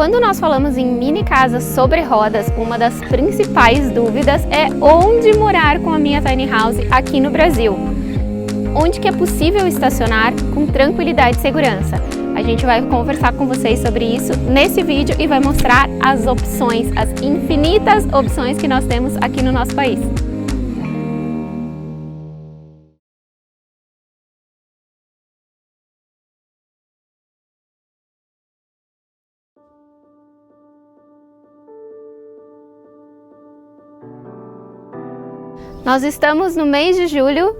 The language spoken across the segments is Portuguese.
Quando nós falamos em mini casas sobre rodas, uma das principais dúvidas é onde morar com a minha tiny house aqui no Brasil. Onde que é possível estacionar com tranquilidade e segurança. A gente vai conversar com vocês sobre isso nesse vídeo e vai mostrar as opções, as infinitas opções que nós temos aqui no nosso país. Nós estamos no mês de julho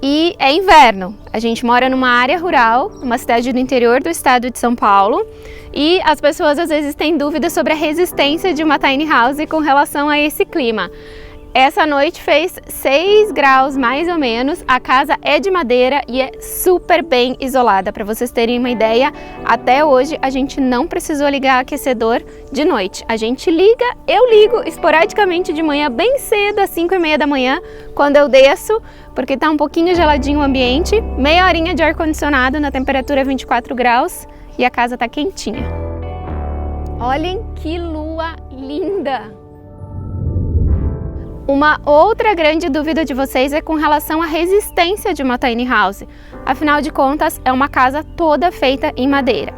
e é inverno. A gente mora numa área rural, numa cidade do interior do estado de São Paulo, e as pessoas às vezes têm dúvidas sobre a resistência de uma tiny house com relação a esse clima. Essa noite fez 6 graus mais ou menos, a casa é de madeira e é super bem isolada. Para vocês terem uma ideia, até hoje a gente não precisou ligar aquecedor de noite. A gente liga, eu ligo esporadicamente de manhã, bem cedo, às 5h30 da manhã, quando eu desço, porque está um pouquinho geladinho o ambiente, meia horinha de ar-condicionado na temperatura 24 graus e a casa está quentinha. Olhem que lua linda! Uma outra grande dúvida de vocês é com relação à resistência de uma tiny house. Afinal de contas, é uma casa toda feita em madeira.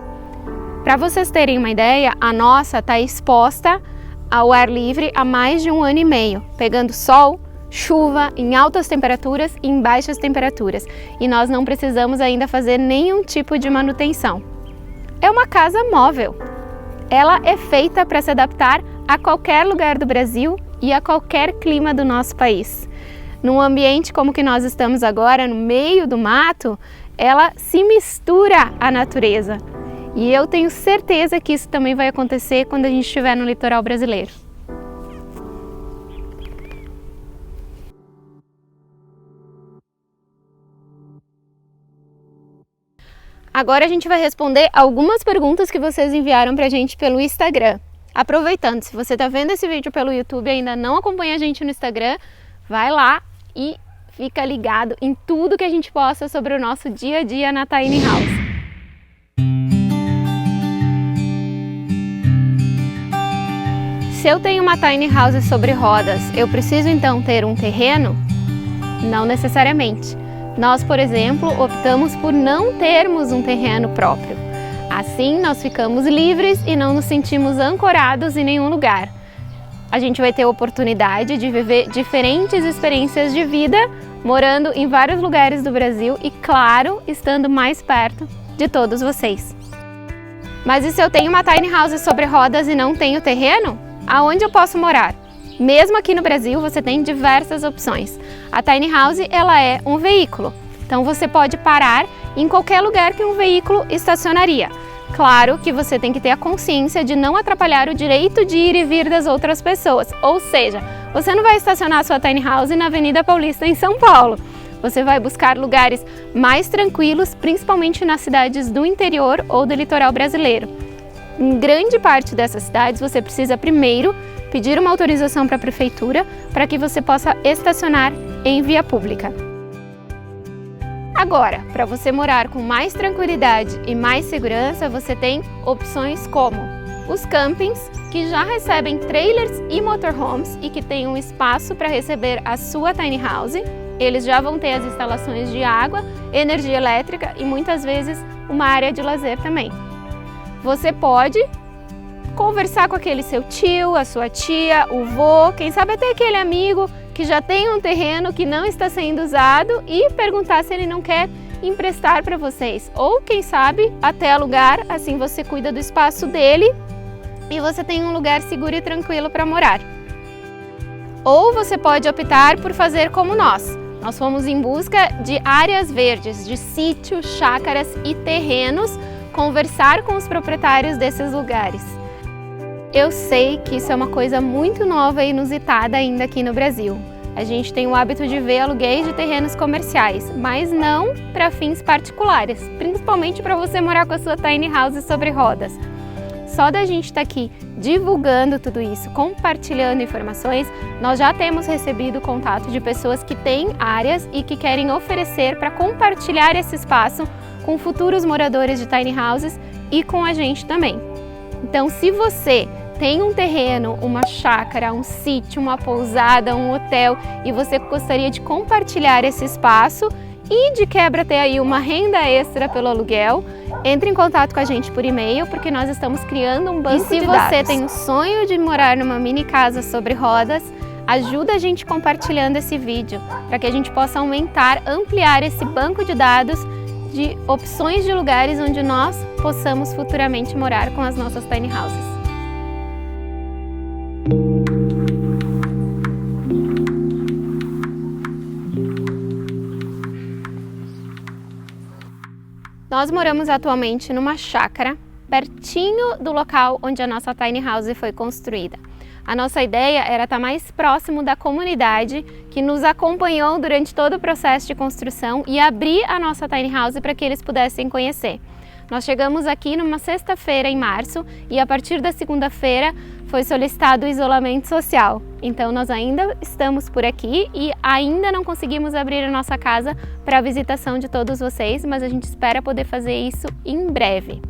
Para vocês terem uma ideia, a nossa está exposta ao ar livre há mais de 1 ano e meio, pegando sol, chuva, em altas temperaturas e em baixas temperaturas. E nós não precisamos ainda fazer nenhum tipo de manutenção. É uma casa móvel. Ela é feita para se adaptar a qualquer lugar do Brasil e a qualquer clima do nosso país. Num ambiente como que nós estamos agora, no meio do mato, ela se mistura à natureza. E eu tenho certeza que isso também vai acontecer quando a gente estiver no litoral brasileiro. Agora a gente vai responder algumas perguntas que vocês enviaram pra gente pelo Instagram. Aproveitando, se você está vendo esse vídeo pelo YouTube e ainda não acompanha a gente no Instagram, vai lá e fica ligado em tudo que a gente posta sobre o nosso dia a dia na tiny house. Se eu tenho uma tiny house sobre rodas, eu preciso então ter um terreno? Não necessariamente. Nós, por exemplo, optamos por não termos um terreno próprio. Assim, nós ficamos livres e não nos sentimos ancorados em nenhum lugar. A gente vai ter a oportunidade de viver diferentes experiências de vida, morando em vários lugares do Brasil e, claro, estando mais perto de todos vocês. Mas e se eu tenho uma tiny house sobre rodas e não tenho terreno? Aonde eu posso morar? Mesmo aqui no Brasil, você tem diversas opções. A tiny house, ela é um veículo. Então você pode parar em qualquer lugar que um veículo estacionaria. Claro que você tem que ter a consciência de não atrapalhar o direito de ir e vir das outras pessoas. Ou seja, você não vai estacionar sua tiny house na Avenida Paulista em São Paulo. Você vai buscar lugares mais tranquilos, principalmente nas cidades do interior ou do litoral brasileiro. Em grande parte dessas cidades, você precisa primeiro pedir uma autorização para a prefeitura para que você possa estacionar em via pública. Agora, para você morar com mais tranquilidade e mais segurança, você tem opções como os campings, que já recebem trailers e motorhomes e que têm um espaço para receber a sua tiny house. Eles já vão ter as instalações de água, energia elétrica e muitas vezes uma área de lazer também. Você pode conversar com aquele seu tio, a sua tia, o vô, quem sabe até aquele amigo que já tem um terreno que não está sendo usado e perguntar se ele não quer emprestar para vocês. Ou quem sabe até alugar, assim você cuida do espaço dele e você tem um lugar seguro e tranquilo para morar. Ou você pode optar por fazer como nós. Nós fomos em busca de áreas verdes, de sítios, chácaras e terrenos, conversar com os proprietários desses lugares. Eu sei que isso é uma coisa muito nova e inusitada ainda aqui no Brasil. A gente tem o hábito de ver aluguéis de terrenos comerciais, mas não para fins particulares, principalmente para você morar com a sua tiny house sobre rodas. Só da gente estar aqui divulgando tudo isso, compartilhando informações, nós já temos recebido contato de pessoas que têm áreas e que querem oferecer para compartilhar esse espaço com futuros moradores de tiny houses e com a gente também. Então, se você tem um terreno, uma chácara, um sítio, uma pousada, um hotel e você gostaria de compartilhar esse espaço e de quebra ter aí uma renda extra pelo aluguel, entre em contato com a gente por e-mail, porque nós estamos criando um banco de dados. E se você tem o sonho de morar numa mini casa sobre rodas, ajuda a gente compartilhando esse vídeo, para que a gente possa aumentar, ampliar esse banco de dados de opções de lugares onde nós possamos futuramente morar com as nossas tiny houses. Nós moramos atualmente numa chácara, pertinho do local onde a nossa tiny house foi construída. A nossa ideia era estar mais próximo da comunidade que nos acompanhou durante todo o processo de construção e abrir a nossa tiny house para que eles pudessem conhecer. Nós chegamos aqui numa sexta-feira em março e a partir da segunda-feira foi solicitado o isolamento social. Então nós ainda estamos por aqui e ainda não conseguimos abrir a nossa casa para a visitação de todos vocês, mas a gente espera poder fazer isso em breve.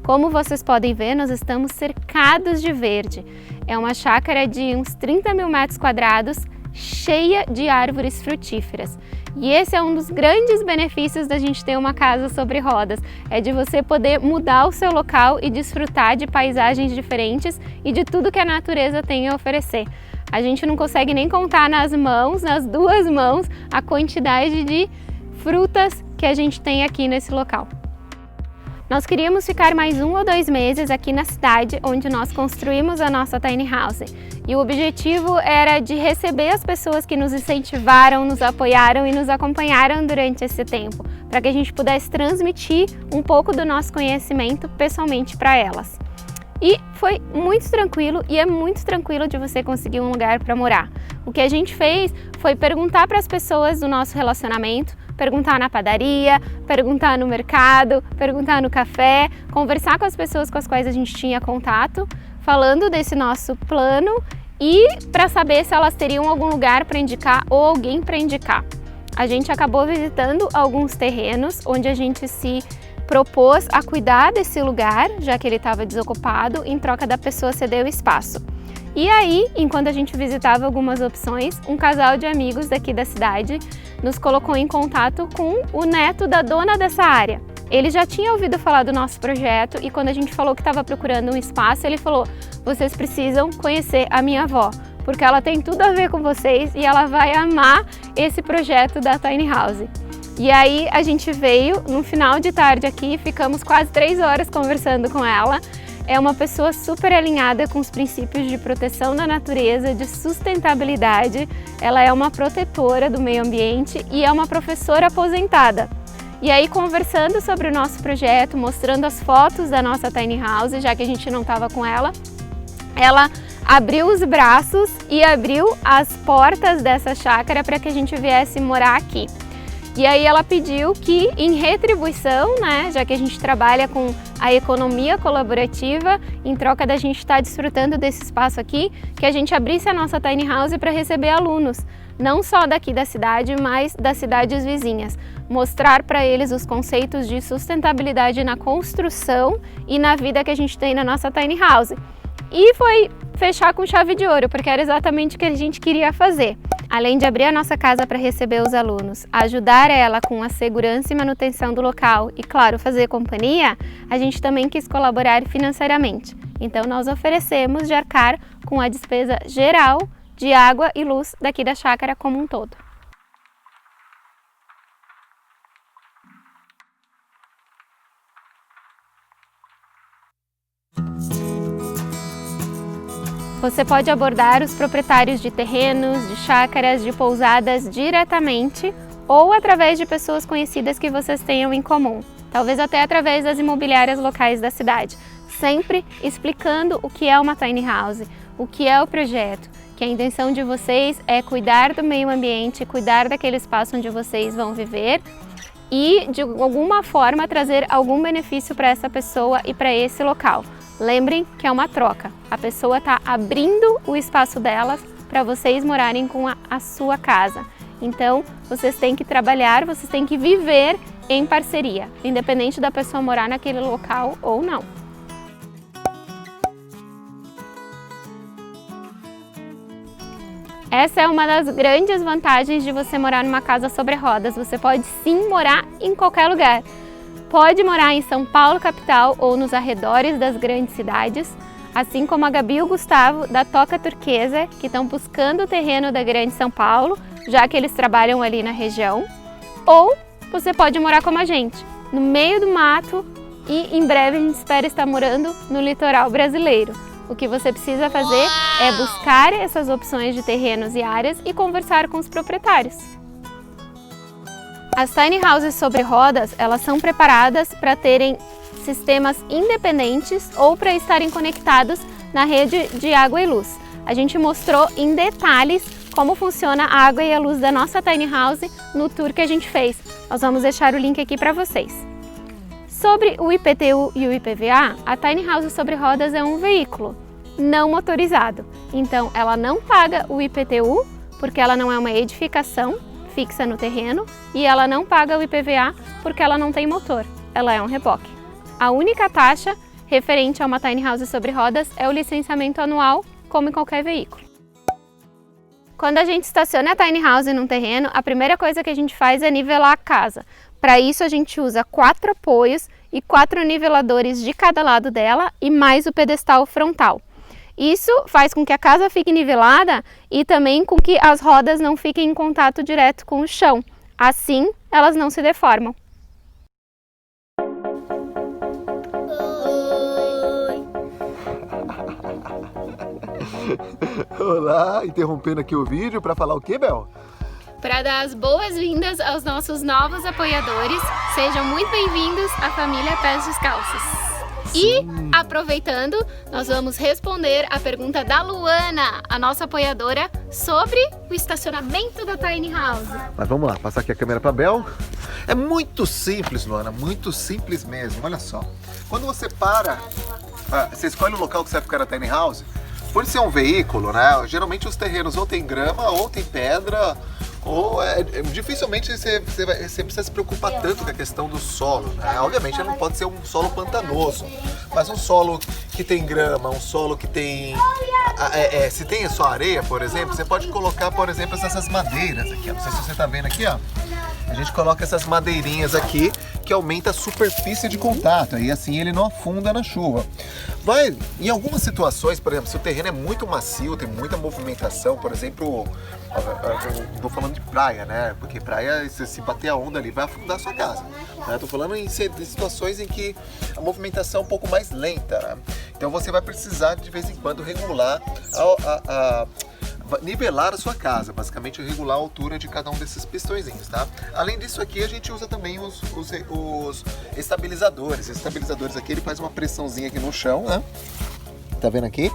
Como vocês podem ver, nós estamos cercados de verde. É uma chácara de uns 30 mil metros quadrados, cheia de árvores frutíferas. E esse é um dos grandes benefícios da gente ter uma casa sobre rodas, é de você poder mudar o seu local e desfrutar de paisagens diferentes e de tudo que a natureza tem a oferecer. A gente não consegue nem contar nas duas mãos, a quantidade de frutas que a gente tem aqui nesse local. Nós queríamos ficar mais 1 ou 2 meses aqui na cidade onde nós construímos a nossa tiny house. E o objetivo era de receber as pessoas que nos incentivaram, nos apoiaram e nos acompanharam durante esse tempo, para que a gente pudesse transmitir um pouco do nosso conhecimento pessoalmente para elas. E foi muito tranquilo e é muito tranquilo de você conseguir um lugar para morar. O que a gente fez foi perguntar para as pessoas do nosso relacionamento, perguntar na padaria, perguntar no mercado, perguntar no café, conversar com as pessoas com as quais a gente tinha contato, falando desse nosso plano e para saber se elas teriam algum lugar para indicar ou alguém para indicar. A gente acabou visitando alguns terrenos onde a gente se propôs a cuidar desse lugar, já que ele estava desocupado, em troca da pessoa ceder o espaço. E aí, enquanto a gente visitava algumas opções, um casal de amigos daqui da cidade nos colocou em contato com o neto da dona dessa área. Ele já tinha ouvido falar do nosso projeto e quando a gente falou que estava procurando um espaço, ele falou: vocês precisam conhecer a minha avó, porque ela tem tudo a ver com vocês e ela vai amar esse projeto da tiny house. E aí a gente veio no final de tarde aqui, ficamos quase 3 horas conversando com ela. É uma pessoa super alinhada com os princípios de proteção da natureza, de sustentabilidade. Ela é uma protetora do meio ambiente e é uma professora aposentada. E aí, conversando sobre o nosso projeto, mostrando as fotos da nossa tiny house, já que a gente não estava com ela abriu os braços e abriu as portas dessa chácara para que a gente viesse morar aqui. E aí ela pediu que, em retribuição, já que a gente trabalha com a economia colaborativa, em troca da gente estar desfrutando desse espaço aqui, que a gente abrisse a nossa tiny house para receber alunos, não só daqui da cidade, mas das cidades vizinhas. Mostrar para eles os conceitos de sustentabilidade na construção e na vida que a gente tem na nossa tiny house. E foi fechar com chave de ouro, porque era exatamente o que a gente queria fazer. Além de abrir a nossa casa para receber os alunos, ajudar ela com a segurança e manutenção do local e, claro, fazer companhia, a gente também quis colaborar financeiramente. Então nós oferecemos de arcar com a despesa geral de água e luz daqui da chácara como um todo. Você pode abordar os proprietários de terrenos, de chácaras, de pousadas diretamente ou através de pessoas conhecidas que vocês tenham em comum, talvez até através das imobiliárias locais da cidade, sempre explicando o que é uma tiny house, o que é o projeto, que a intenção de vocês é cuidar do meio ambiente, cuidar daquele espaço onde vocês vão viver e, de alguma forma, trazer algum benefício para essa pessoa e para esse local. Lembrem que é uma troca, a pessoa está abrindo o espaço delas para vocês morarem com a sua casa. Então, vocês têm que trabalhar, vocês têm que viver em parceria, independente da pessoa morar naquele local ou não. Essa é uma das grandes vantagens de você morar numa casa sobre rodas. Você pode sim morar em qualquer lugar. Pode morar em São Paulo, capital, ou nos arredores das grandes cidades, assim como a Gabi e o Gustavo, da Toca Turquesa, que estão buscando o terreno da Grande São Paulo, já que eles trabalham ali na região. Ou você pode morar como a gente, no meio do mato, e em breve a gente espera estar morando no litoral brasileiro. O que você precisa fazer é buscar essas opções de terrenos e áreas e conversar com os proprietários. As tiny houses sobre rodas, elas são preparadas para terem sistemas independentes ou para estarem conectados na rede de água e luz. A gente mostrou em detalhes como funciona a água e a luz da nossa tiny house no tour que a gente fez. Nós vamos deixar o link aqui para vocês. Sobre o IPTU e o IPVA, a tiny house sobre rodas é um veículo não motorizado. Então ela não paga o IPTU porque ela não é uma edificação fixa no terreno e ela não paga o IPVA porque ela não tem motor, ela é um reboque. A única taxa referente a uma tiny house sobre rodas é o licenciamento anual, como em qualquer veículo. Quando a gente estaciona a tiny house num terreno, a primeira coisa que a gente faz é nivelar a casa. Para isso a gente usa 4 apoios e 4 niveladores de cada lado dela e mais o pedestal frontal. Isso faz com que a casa fique nivelada e também com que as rodas não fiquem em contato direto com o chão. Assim, elas não se deformam. Olá, interrompendo aqui o vídeo para falar o que, Bel? Para dar as boas-vindas aos nossos novos apoiadores, sejam muito bem-vindos à família Pés Descalços. E, aproveitando, nós vamos responder a pergunta da Luana, a nossa apoiadora, sobre o estacionamento da tiny house. Mas vamos lá, passar aqui a câmera para Bel. É muito simples, Luana, muito simples mesmo, olha só. Quando você para, você escolhe o local que você vai ficar na tiny house, por ser um veículo, né? Geralmente os terrenos ou tem grama ou tem pedra, ou dificilmente você precisa se preocupar tanto com a questão do solo, né? Obviamente não pode ser um solo pantanoso, mas um solo que tem grama, um solo que tem... se tem só areia, por exemplo, você pode colocar, por exemplo, essas madeiras aqui, ó. Não sei se você está vendo aqui, ó. A gente coloca essas madeirinhas aqui que aumenta a superfície de contato e assim ele não afunda na chuva. Em algumas situações, por exemplo, se o terreno é muito macio, tem muita movimentação, por exemplo, eu tô falando de praia, né? Porque praia, se bater a onda ali, vai afundar a sua casa. Né? Tô falando em situações em que a movimentação é um pouco mais lenta, né? Então você vai precisar de vez em quando regular nivelar a sua casa, basicamente regular a altura de cada um desses pistõezinhos, tá? Além disso aqui a gente usa também os estabilizadores. Os estabilizadores aqui, ele faz uma pressãozinha aqui no chão, né? Tá vendo aqui?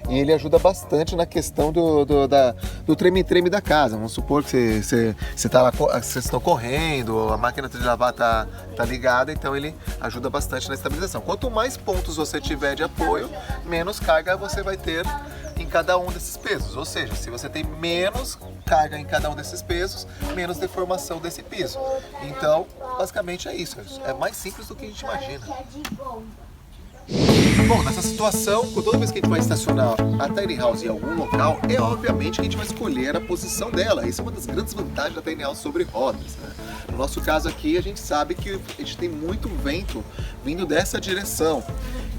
E ele ajuda bastante na questão do treme-treme da casa. Vamos supor que vocês estão correndo, a máquina de lavar tá ligada, então ele ajuda bastante na estabilização. Quanto mais pontos você tiver de apoio, menos carga você vai ter em cada um desses pesos. Ou seja, se você tem menos carga em cada um desses pesos, menos deformação desse piso. Então, basicamente é isso. É mais simples do que a gente imagina. Bom, nessa situação, toda vez que a gente vai estacionar a tiny house em algum local, é obviamente que a gente vai escolher a posição dela. Isso é uma das grandes vantagens da tiny house sobre rodas, né? No nosso caso aqui, a gente sabe que a gente tem muito vento vindo dessa direção.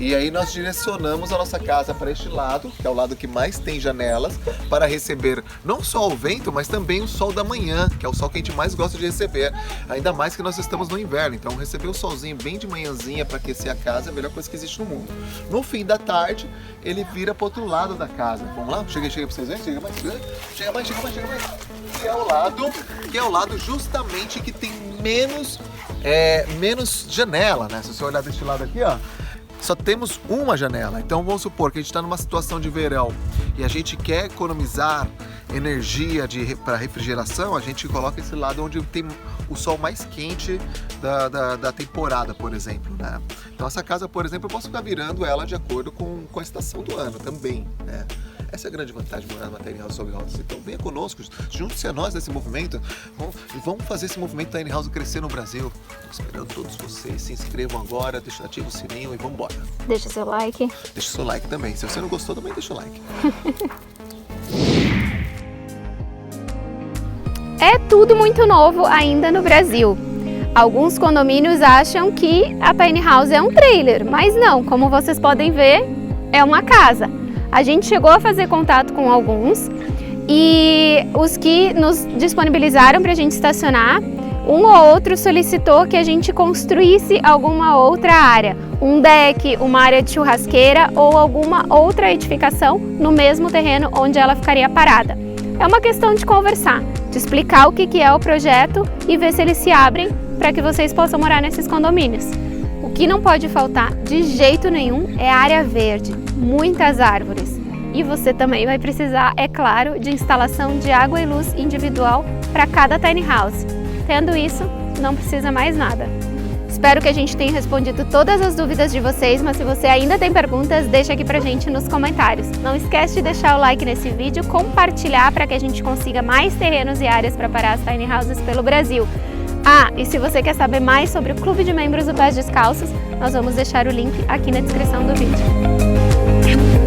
E aí nós direcionamos a nossa casa para este lado, que é o lado que mais tem janelas, para receber não só o vento, mas também o sol da manhã, que é o sol que a gente mais gosta de receber. Ainda mais que nós estamos no inverno, então receber o solzinho bem de manhãzinha para aquecer a casa é a melhor coisa que existe no mundo. No fim da tarde, ele vira para o outro lado da casa. Vamos lá? Chega para vocês verem. Chega mais. Que é o lado justamente que tem menos janela, né? Se você olhar deste lado aqui, ó, só temos uma janela. Então vamos supor que a gente está numa situação de verão e a gente quer economizar energia para refrigeração, a gente coloca esse lado onde tem o sol mais quente da temporada, por exemplo, né? Então essa casa, por exemplo, eu posso ficar virando ela de acordo com a estação do ano também, né? Essa é a grande vantagem de morar numa tiny house sobre rodas. Então venha conosco, junte-se a nós nesse movimento e vamos fazer esse movimento tiny house crescer no Brasil. Estou esperando todos vocês. Se inscrevam agora, ativa o sininho e vamos embora. Deixa seu like. Deixa seu like também. Se você não gostou, também deixa o like. É tudo muito novo ainda no Brasil. Alguns condomínios acham que a tiny house é um trailer, mas não, como vocês podem ver, é uma casa. A gente chegou a fazer contato com alguns e os que nos disponibilizaram para a gente estacionar, um ou outro solicitou que a gente construísse alguma outra área, um deck, uma área de churrasqueira ou alguma outra edificação no mesmo terreno onde ela ficaria parada. É uma questão de conversar, de explicar o que é o projeto e ver se eles se abrem para que vocês possam morar nesses condomínios. O que não pode faltar de jeito nenhum é área verde, muitas árvores. E você também vai precisar, é claro, de instalação de água e luz individual para cada tiny house. Tendo isso, não precisa mais nada. Espero que a gente tenha respondido todas as dúvidas de vocês, mas se você ainda tem perguntas, deixa aqui pra gente nos comentários. Não esquece de deixar o like nesse vídeo, compartilhar para que a gente consiga mais terrenos e áreas para parar as tiny houses pelo Brasil. Ah, e se você quer saber mais sobre o Clube de Membros do Pés Descalços, nós vamos deixar o link aqui na descrição do vídeo.